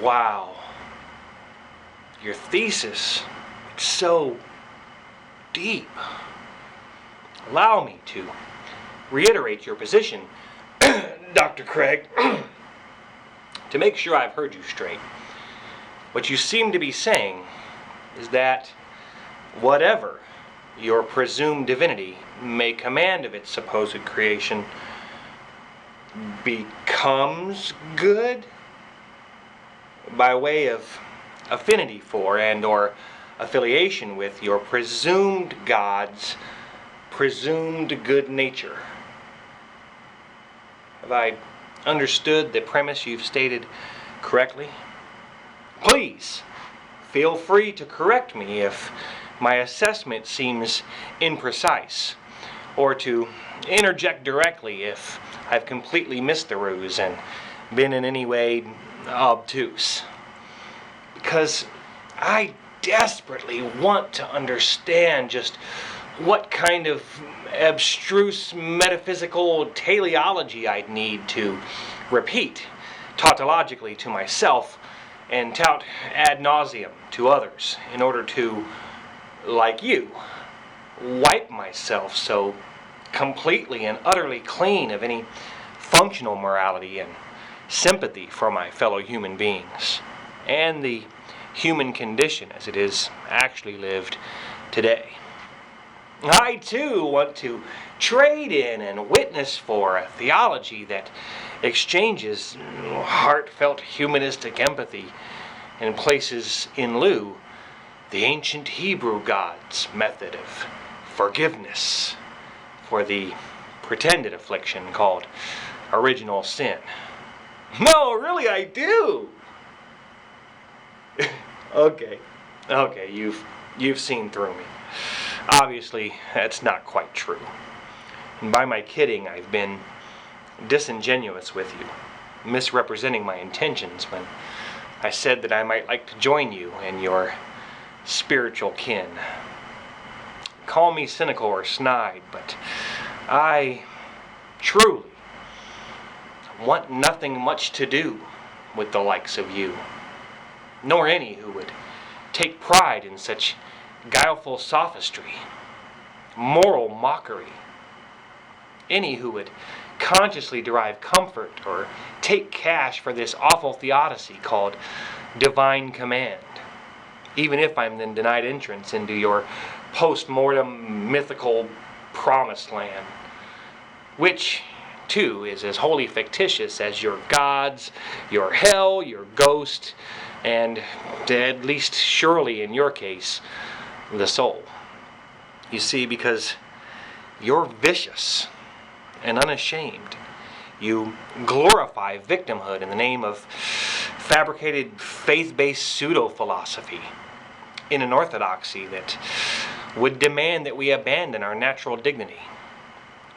Wow. Your thesis, it's so deep. Allow me to reiterate your position, Dr. Craig, to make sure I've heard you straight. What you seem to be saying is that whatever your presumed divinity may command of its supposed creation becomes good by way of affinity for and or affiliation with your presumed God's presumed good nature. Have I understood the premise you've stated correctly? Please, feel free to correct me if my assessment seems imprecise, or to interject directly if I've completely missed the ruse and been in any way obtuse. Because I desperately want to understand just what kind of abstruse metaphysical teleology I'd need to repeat tautologically to myself and tout ad nauseum to others in order to, like you, wipe myself so completely and utterly clean of any functional morality and sympathy for my fellow human beings and the human condition as it is actually lived today. I too want to trade in and witness for a theology that exchanges heartfelt humanistic empathy and places in lieu the ancient Hebrew gods' method of forgiveness for the pretended affliction called original sin. No, really, I do. Okay, you've seen through me. Obviously, that's not quite true. And by my kidding, I've been disingenuous with you, misrepresenting my intentions when I said that I might like to join you and your spiritual kin. Call me cynical or snide, but I truly want nothing much to do with the likes of you, nor any who would take pride in such guileful sophistry, moral mockery, any who would consciously derive comfort or take cash for this awful theodicy called divine command, even if I'm then denied entrance into your post-mortem mythical promised land, which too is as wholly fictitious as your gods, your hell, your ghost, and at least surely in your case, the soul. You see, because you're vicious and unashamed. You glorify victimhood in the name of fabricated faith-based pseudo-philosophy in an orthodoxy that would demand that we abandon our natural dignity,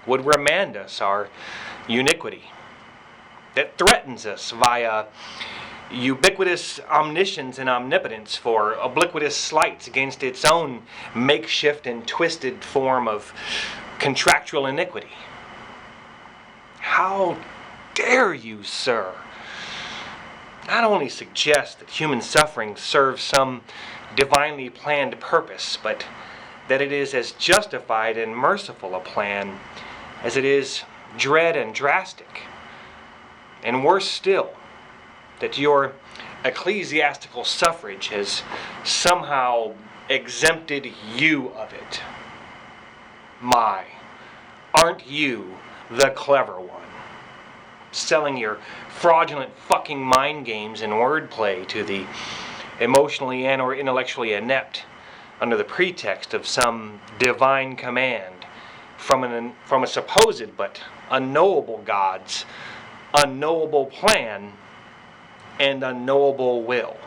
would remand us our uniquity, that threatens us via ubiquitous omniscience and omnipotence for obliquitous slights against its own makeshift and twisted form of contractual iniquity. How dare you, sir, not only suggest that human suffering serves some divinely planned purpose, but that it is as justified and merciful a plan as it is dread and drastic. And worse still, that your ecclesiastical suffrage has somehow exempted you of it. My, aren't you the clever one? Selling your fraudulent fucking mind games and wordplay to the emotionally and or intellectually inept under the pretext of some divine command from a supposed but unknowable God's unknowable plan and unknowable will.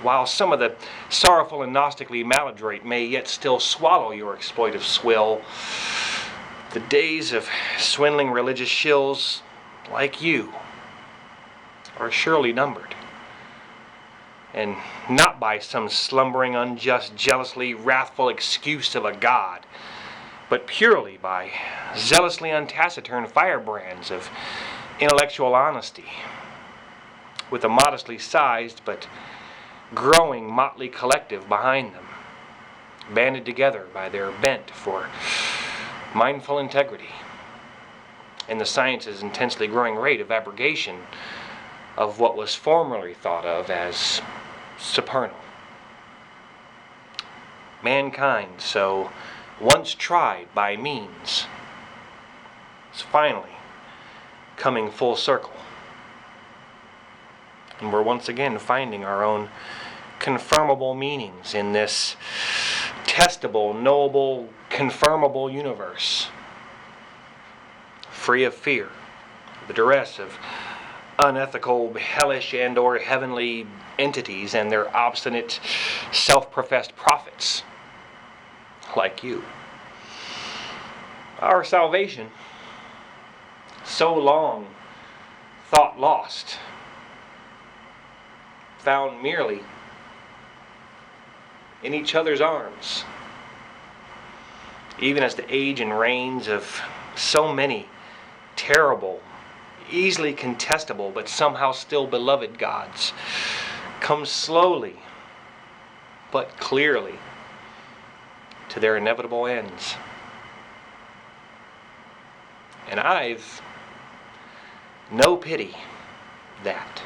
While some of the sorrowful and gnostically maladroit may yet still swallow your exploitive swill, the days of swindling religious shills like you are surely numbered. And not by some slumbering, unjust, jealously wrathful excuse of a god, but purely by zealously untaciturn firebrands of intellectual honesty, with a modestly sized but growing motley collective behind them, banded together by their bent for mindful integrity and the science's intensely growing rate of abrogation of what was formerly thought of as supernal. Mankind, so once tried by means, is finally coming full circle. And we're once again finding our own confirmable meanings in this testable, knowable, confirmable universe, free of fear, the duress of unethical, hellish, and or heavenly entities and their obstinate, self-professed prophets like you. Our salvation, so long thought lost, found merely in each other's arms, even as the age and reigns of so many terrible, easily contestable, but somehow still beloved gods come slowly but clearly to their inevitable ends. And I've no pity that.